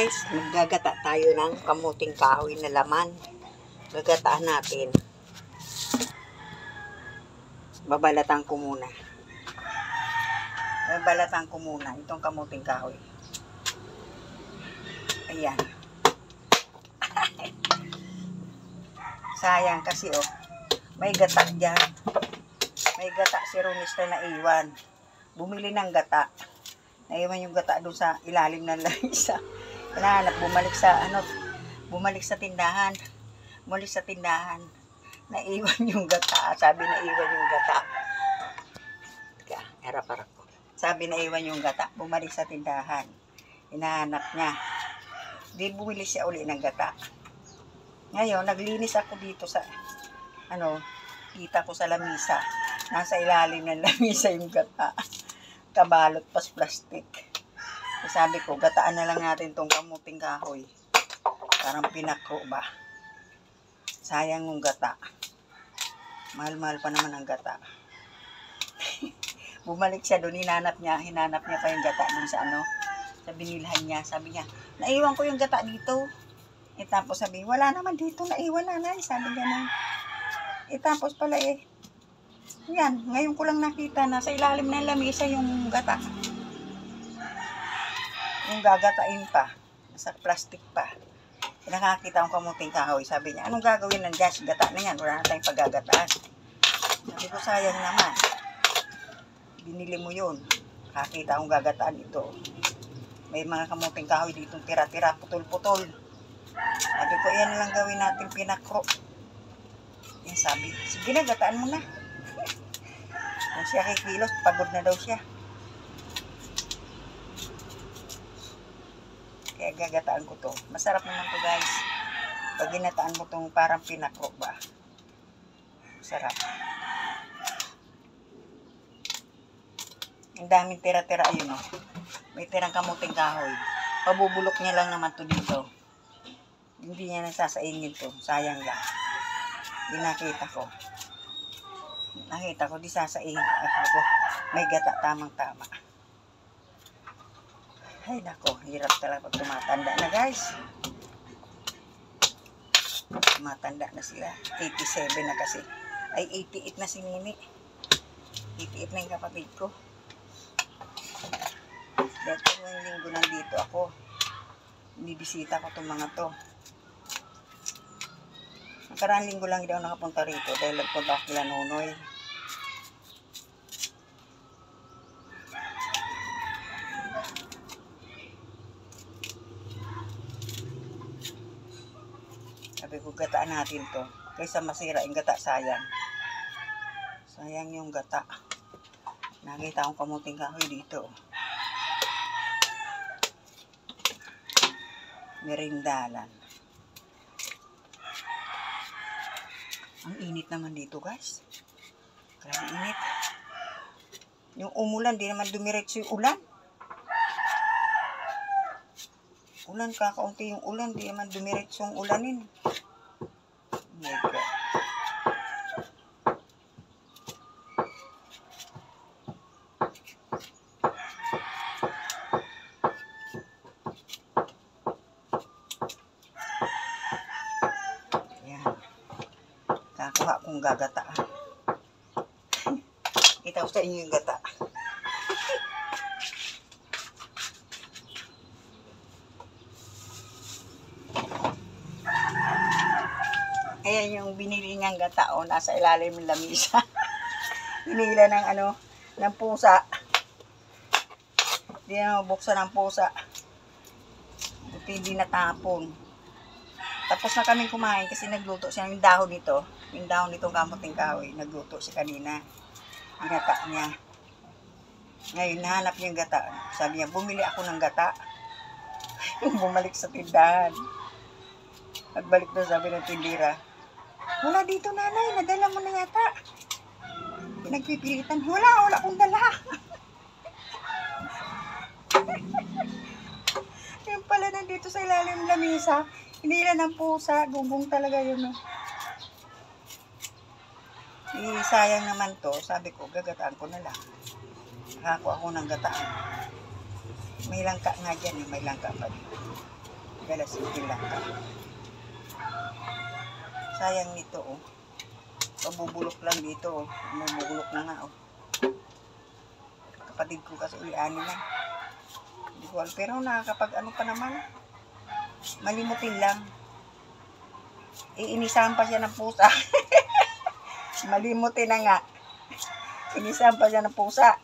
guys, maggagata tayo ng kamuting kahoy na laman. Gagataan natin. Babalatan ko muna. Babalatan ko muna itong kamuting kahoy. Ayan. Sayang kasi may gata dyan. May gata si Ronis na naiwan. Bumili ng gata. Naiwan yung gata doon sa ilalim ng lamisa. Hinahanap, bumalik sa tindahan. Bumalik sa tindahan. Naiwan yung gata. Sabi naiwan yung gata. Teka, harap-harap ko. Sabi naiwan yung gata. Bumalik sa tindahan. Hinahanap niya. Di bumili siya uli ng gata. Ngayon, naglinis ako dito sa, kita ko sa lamisa. Nasa ilalim ng lamisa yung gata. Kabalot pas plastic. Sabi ko, gataan na lang natin tong kamuting kahoy. Parang pinakro ba? Sayang yung gata. Mahal-mahal pa naman ang gata. Bumalik siya doon, hinanap niya pa yung gata doon sa sa binilhan niya. Sabi niya, naiwan ko yung gata dito. Tapos sabi, wala naman dito, naiwan nanay. Sabi niya na. Tapos pala yan, ngayon ko lang nakita na sa ilalim ng lamisa yung gata. Yung gagatain pa. Sa plastic pa. Nakakita akong kamuting kahoy. Sabi niya, anong gagawin ng gas? Gata na yan. Wala na tayong paggagataan. Sabi ko, sayang naman. Binili mo yun. Nakakita akong gagataan ito. May mga kamuting kahoy ditong tira-tira, putol-putol. Sabi ko, yan lang gawin natin pinakro. Yan sabi, sige na, gataan mo na. Kung siya kikilos, pagod na daw siya. Kaya gagataan ko to. Masarap naman to guys. Pag ginataan mo tong parang pinakro ba. Sarap. Ang daming tira-tira yun May tirang kamuting kahoy. Pabubulok niya lang naman to dito. Hindi niya nasasaingin to. Sayang lang. Di nakita ko. Nakita ko, di sasaingin ako. May gata tamang-tama. Ay nako, hirap talaga pag tumatanda na guys. Tumatanda na sila. 87 na kasi. Ay 88 na si Nini. 88 na yung kapatid ko. Dahil ngayong linggo nandito ako. Binibisita ko itong mga to. Nakaraan linggo lang hindi ako nakapunta rito dahil nagpunta ako kila Nonoy. Sabi ko, gataan natin to. Kaysa masira yung gata, sayang. Sayang yung gata. Nakita akong kamuting kahoy dito. Merindalan. Ang init naman dito guys. Grabe init. Yung umulan, di naman dumiretso yung ulan. Ulan, kakaunti yung ulan, di naman dumiretso yung ulanin. Oh my God. Kakuha kong gagata. Kita ko sa inyo yung gata. Ayan yung binili niyang gata nasa ilalim ng lamisa. Hinila ng ng pusa. Hindi na mabuksan ng pusa. Buti hindi natapon. Tapos na kaming kumain kasi nagluto siya ng dahon nito. Yung dahon nitong kamuting kahoy. Nagluto siya kanina. Ginata niya. Ngayon, nahanap niya yung gata. Sabi niya, bumili ako ng gata. Bumalik sa tindahan. Pagbalik doon, sabi ng tindira, wala dito nanay, nadala mo na yata. Pinagpipilitan, wala akong dala. Yung pala nandito sa ilalim ng lamisa. Hindi lang ng pusa, gunggong talaga yun. Sayang naman to, sabi ko, gagataan ko na lang. Nakakuha ako ng gataan. May langka nga dyan may langka pa dito. Galasin lang ka. Sayang nito, oh. Pabubulok lang dito, oh. Bubulok na nga, oh. Kapatid ko kasi ulianin na. Hindi ko alam. Pero nakakapag ano pa naman. Malimutin lang. Iinisahan pa siya ng pusa. Malimutin na nga. Inisahan pa siya ng pusa.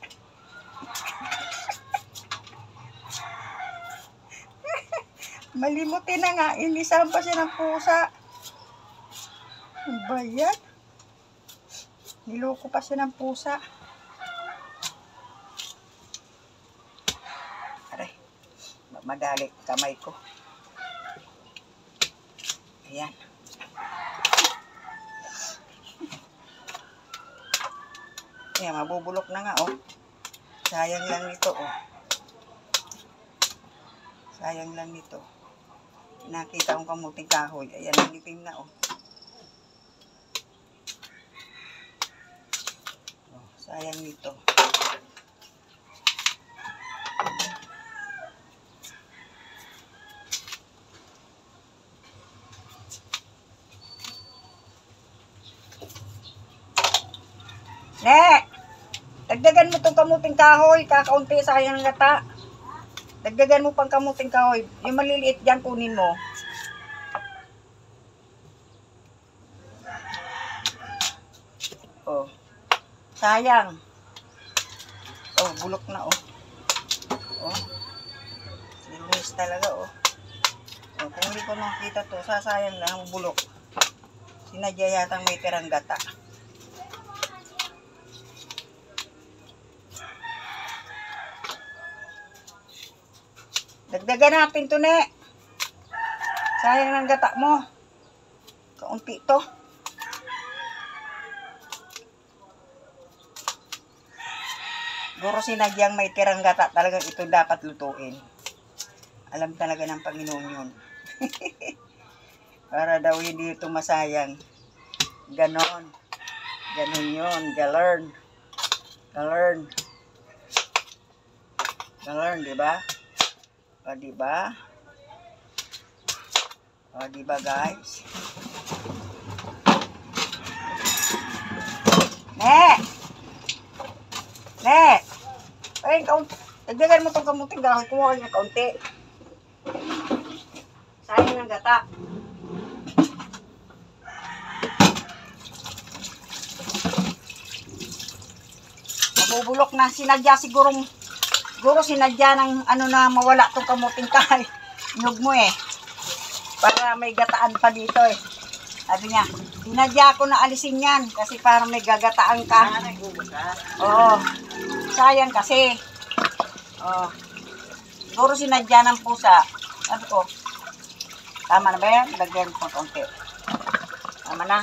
Malimutin na nga. Inisahan pa siya ng pusa. Ano ba yan? Niloko pa siya ng pusa. Aray. Madali kamay ko. Ayan. Ayan, mabubulok na nga, oh. Sayang lang nito, oh. Sayang lang nito. Nakita kong kamuting kahoy. Ayan, nalipim na, oh. Oh, sayang nito. Ne! Dagdagan mo tong kamuting kahoy. Kakaunti, sayang ng gata. Dagdagan mo pang kamuting kahoy. Yung maliliit dyan, kunin mo. Oh. Sayang. Oh, bulok na, oh. Oh. Sinulis talaga, oh. Oh, kung hindi ko nakita to, sasayang lang, bulok. Sinadya yatang may tirang gata. Dagdagan natin to, ne. Sayang ng gata mo. Kaunti to. Siguro sinadyang may tirang gata. Talagang ito dapat lutuin. Alam talaga ng Panginoon yun. Para daw hindi ito masayang. Ganon. Ganon yun. Galern. Galern. Galern, diba? O, diba? O, diba, guys? Ne! Ne! Ay, dagdagan mo itong kamuting kahoy. Kumuha ka ng kaunti. Sayang ng gata. Mabubulok na. Sinadya siguro sinadya ng ano na mawala itong kamuting kahoy. Nyug mo eh. Para may gataan pa dito eh. Sabi niya, sinadya ko na alisin yan kasi para may gagataan ka. Oo. Sayang kasi. Oo. Siguro sinadya ng pusa. Sabi ko, tama na ba yan? Lagyan ko konti. Tama na.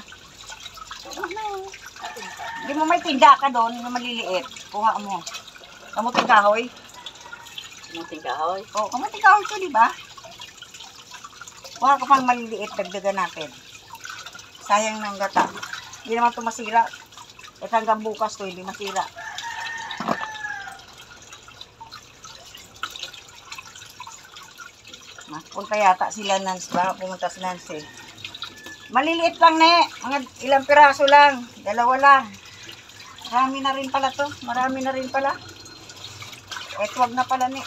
Hindi mo may tinda ka doon, yung maliliit. Kuha mo. Kamuting kahoy. Kamuting kahoy? Oo, kamuting kahoy ko, di ba? Kuha ka pang maliliit, dagdagan natin. Sayang ng gata. Hindi naman ito masira. At hanggang bukas to, hindi masira. Punta yata sila Nance. Baka pumunta si Nance eh. Maliliit lang ne. Mga ilang piraso lang. Dalawa lang. Marami na rin pala to. Marami na rin pala. Eh, wag na pala ne.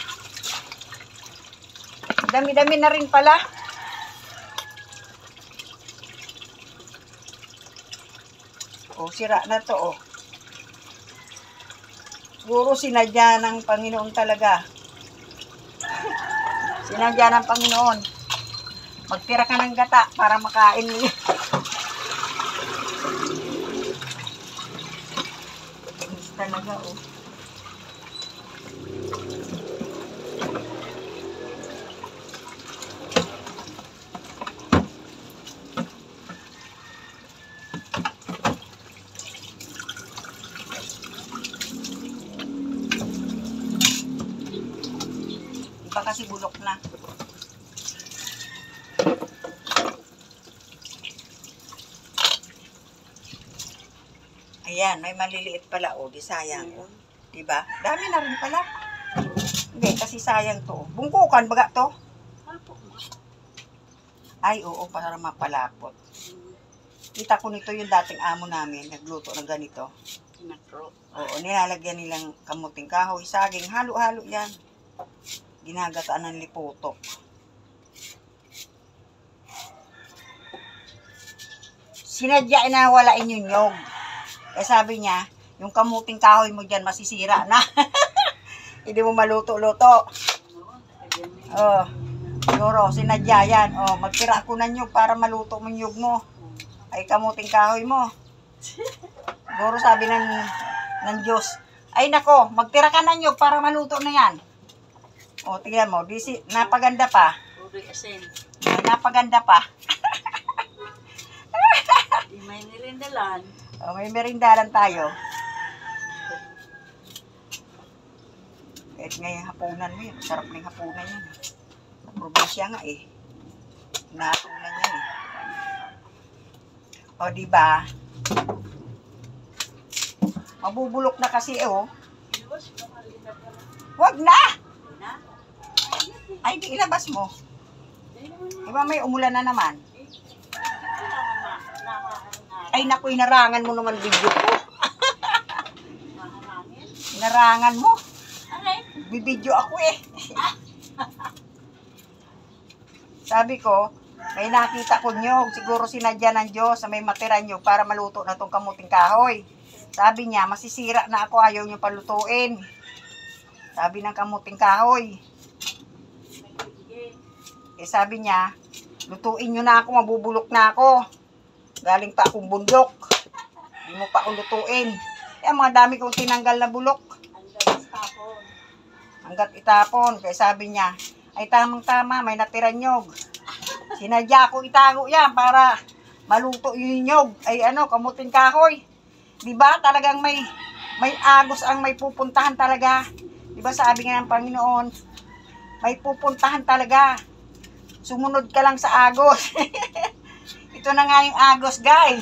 Dami-dami na rin pala. Oh, sira na to, oh. Siguro sinadya ng Panginoon talaga. Sinadya ng Panginoon. Magtira ka ng gata para makain mo yun. Miss talaga, oh. Iba kasi bulok na. Ayan, may maliliit pala, oh, di sayang, oh. Diba? Dami na rin pala. Hindi, kasi sayang to. Bungkukan baga to. Ay, oo, para mapalapot. Kita ko nito yung dating amo namin, nagluto ng ganito. Kinakro. Oo, nilalagyan nilang kamuting kahoy, saging, halo-halo yan. Ginagataan ng liputok. Sinadya na walain yung nyog. Eh sabi niya, yung kamuting kahoy mo dyan masisira na. Hindi mo maluto-luto. Oh, siguro, sinadya yan. Oh, magtira ko ng nyog para maluto mo yung nyog mo. Ay, kamuting kahoy mo. Siguro sabi ng Diyos, ay nako, magtira ka ng nyog para maluto na yan. O, tingnan mo, napaganda pa. Udoy asin. Ay, napaganda pa. Di may nirindalan. O, may merindalan tayo. Kahit ngayon hapunan mo yun, sarap ng hapunan yun. Sa probinsya nga eh. Nahapunan yan eh. O, diba? Mabubulok na kasi eh, oh. Wag na! Ay, di ilabas mo. Diba may umulan na naman? Ay, naku, inarangan mo naman video ko. Inarangan mo. Bibidyo ako eh. Sabi ko, may nakita ko nyog. Siguro sinadya ng Diyos na may matira nyog para maluto na tong kamuting kahoy. Sabi niya, masisira na ako, ayaw niyo palutuin. Sabi ng kamuting kahoy. Eh sabi niya, lutuin niyo na ako, mabubulok na ako. Galing pa akong bundok. Hindi mo pa ako lutuin. Eh, mga dami kong tinanggal na bulok. Hanggat itapon. Kaya sabi niya, ay tamang-tama, may natira nyog. Sinadya ko itago yan para maluto yung nyog. Ay ano, kamuting kahoy. Diba talagang may agos ang may pupuntahan talaga. Diba sabi nga ng Panginoon, may pupuntahan talaga. Sumunod ka lang sa agos. Ito na nga yung agos, guys.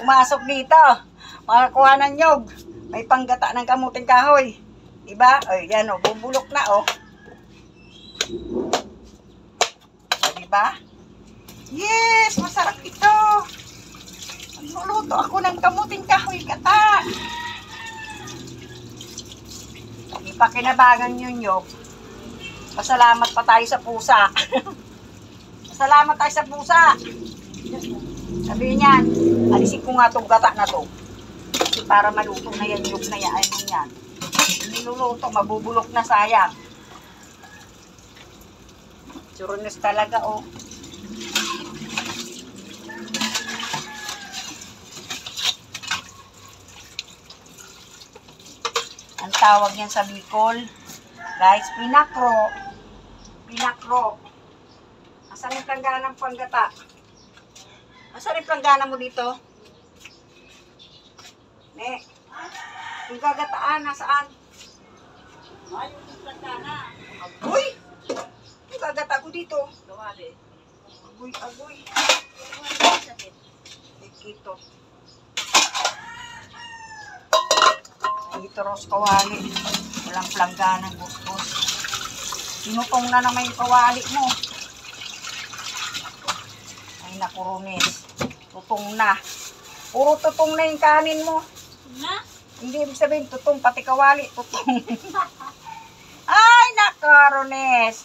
Pumasok dito. Makakuha ng nyog. May panggata ng kamuting kahoy. Diba? O, yan o. Bubulok na o. O, diba? Yes! Masarap ito. Magluluto ako ng kamuting kahoy gata. Ipakinabangan yung nyog. Pasalamat pa tayo sa pusa. Pasalamat tayo sa pusa. Sabi niyan, alisin ko nga itong gata na to. Kasi para maluto na yan, nyog na yan. Ano yan? Niluluto, mabubulok na sayang. Churunes talaga, oh. Ang tawag yan sa Bicol, guys, pinakro. Pinakro. Asan yung planggana ng panggata? Asan yung planggana mo dito? Ne? Yung gagataan, nasaan? Ayun yung planggana. Agoy! Yung gagata ko dito. Gawali. Agoy, agoy. Sakit. Dito. Dito, Ros, kawali. Walang plangganang busbos. Sinutong na naman yung kawali mo. Ay, naku, Runes. Tutong na. Puro tutong na yung kanin mo. Na? Hindi ibig sabihin, tutong. Pati kawali, tutong. Ay, naku, Runes.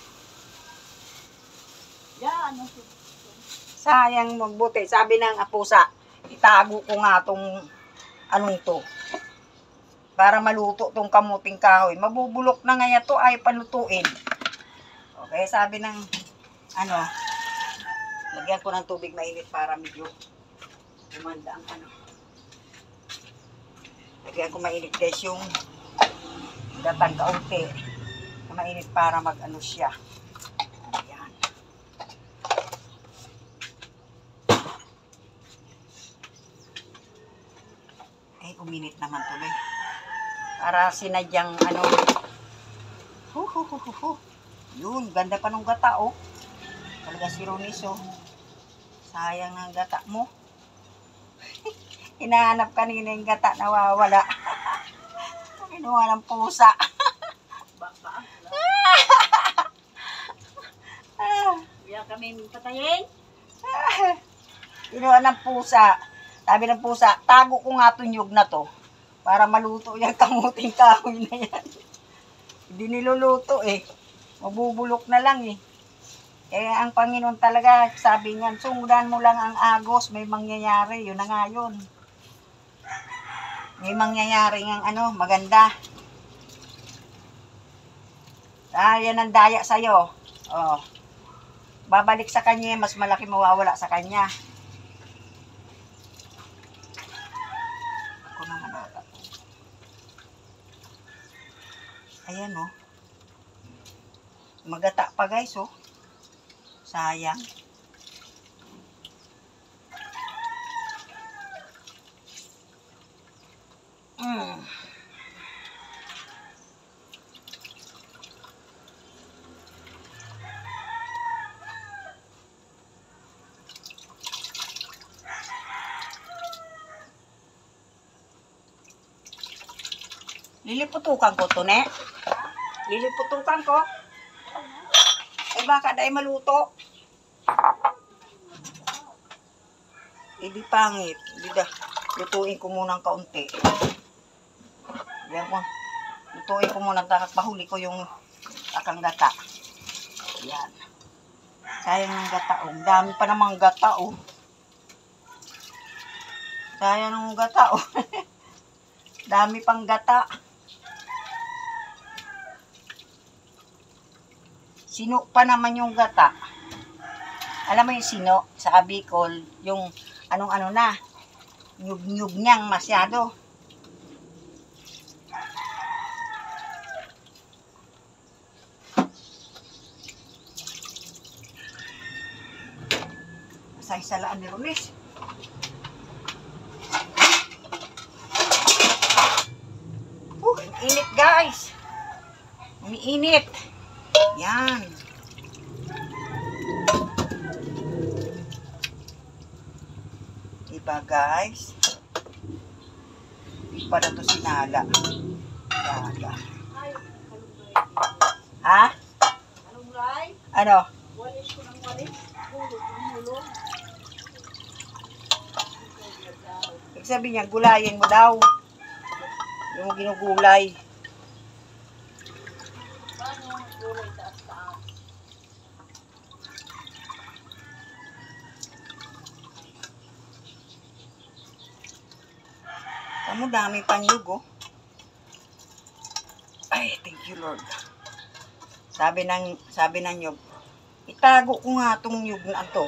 Yan. Sayang magbuti. Sabi ng apusa, itago ko nga tong anong to. Para maluto tong kamuting kahoy. Mabubulok na nga to ay palutuin. Okay, sabi ng ano, lagyan ko ng tubig mainit para medyo gumanda ang ano. Lagyan ko mainit guys yung gatang kaunti. Mainit para mag ano siya. Ayan. Ay, uminit naman tuloy. Para sinadyang ano. Yun, ganda pa nung gata, oh. Talaga si Ronis, oh. Sayang ang gata mo. Hinahanap kanina yung gata, nawawala. Kinuha ng pusa. Kaya kami patayin. Kinuha ng pusa. Sabi ng pusa, tago ko nga itong nyug na to. Para maluto yung kamuting kahoy na yan. Hindi niluluto eh. Mabubulok na lang eh. Kaya ang Panginoon talaga, sabi niyan, sundan mo lang ang agos, may mangyayari. Yun na nga yun. May mangyayari ng maganda. Yan ang daya sa'yo. Oh. Babalik sa kanya, mas malaki mawawala sa kanya. Ako naman ata. Ayan oh. Magata pa guys oh. Sayang. Liliputukan ko to, ne? Liliputukan ko. Eh, baka dahil maluto. Hindi pangit. Hindi da. Lutuin ko muna ng kaunti. Yan ko. Lutuin ko muna. Mahuli ko yung akang gata. Yan. Sayang ng gata. Oh. Dami pa namang gata. Oh. Sayang ng gata. Oh. Dami pang gata. Sino pa naman yung gata? Alam mo yung sino? Sa Bicol, yung anong-ano na. Nyug-nyug niyang masyado. Masay-salaan ni Rulis. Init guys. Umiinit. Yan. Diba guys? Di pa na to sinala. Daga. Ha? Anong ray? Ano? Walis ko ng walis. Hulog ng hulog. Ibig sabihin niya, gulayin mo daw. Yung ginugulay. Paano ang gulay taas-taas? Kamu dami panyug oh. Ay, thank you Lord. Sabi ng nyug, itago ko nga tong nyug na to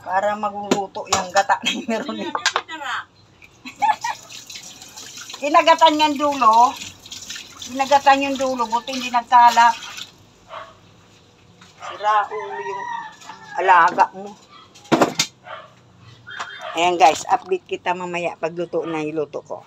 para magluluto yung gata na meron eh. Kinagatan yung dulo. Kinagatan yung dulo, buti hindi nagkalak. Sira ulo yung alaga mo. Ayan guys, update kita mamaya pagluto na iluto ko.